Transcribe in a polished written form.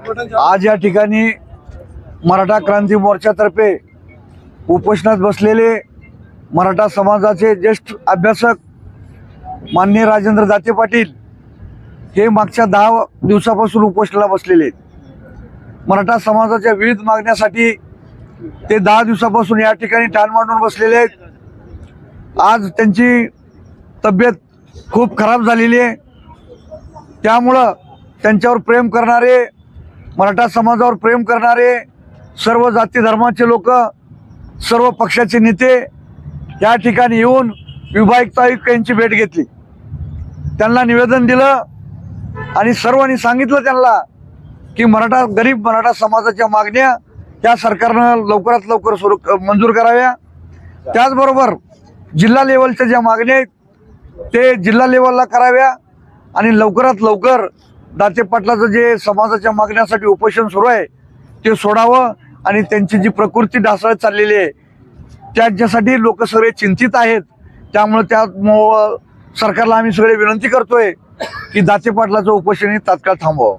आज या ठिकाणी मराठा क्रांती मोर्चातर्फे उपोषणात बसलेले मराठा समाजाचे ज्येष्ठ अभ्यासक माननीय राजेंद्र दाते पाटील हे मागच्या 10 दिवसापासून उपोषणाला बसलेले आहेत। मराठा समाजाच्या विविध मागण्यासाठी ते 10 दिवसापासून या ठिकाणी ठाण मांडून बसलेले आहेत। आज त्यांची तब्येत खूप खराब झालेली आहे, त्यामुळं त्यांच्यावर प्रेम करणारे, मराठा समाजावर प्रेम करणारे सर्व जाती धर्माचे लोक, सर्व पक्षाचे नेते या ठिकाणी येऊन विभागीय आयुक्त यांची भेट घेतली, त्यांना निवेदन दिलं आणि सर्वांनी सांगितलं त्यांना की गरीब मराठा समाजाच्या मागण्या या सरकारनं लवकरात लवकर मंजूर कराव्या। त्याचबरोबर जिल्हा लेवलच्या ज्या मागण्या आहेत ते जिल्हा लेवलला कराव्या आणि लवकरात लवकर दाते पाटलाचं जे समाजाच्या मागण्यासाठी उपोषण सुरू आहे ते सोडावं आणि त्यांची जी प्रकृती ढासळत चाललेली आहे त्याच्यासाठी लोक सगळे चिंतित आहेत। त्यामुळे त्या सरकारला आम्ही सगळे विनंती करतोय की दाते पाटलाचं उपोषण तात्काळ थांबवावं।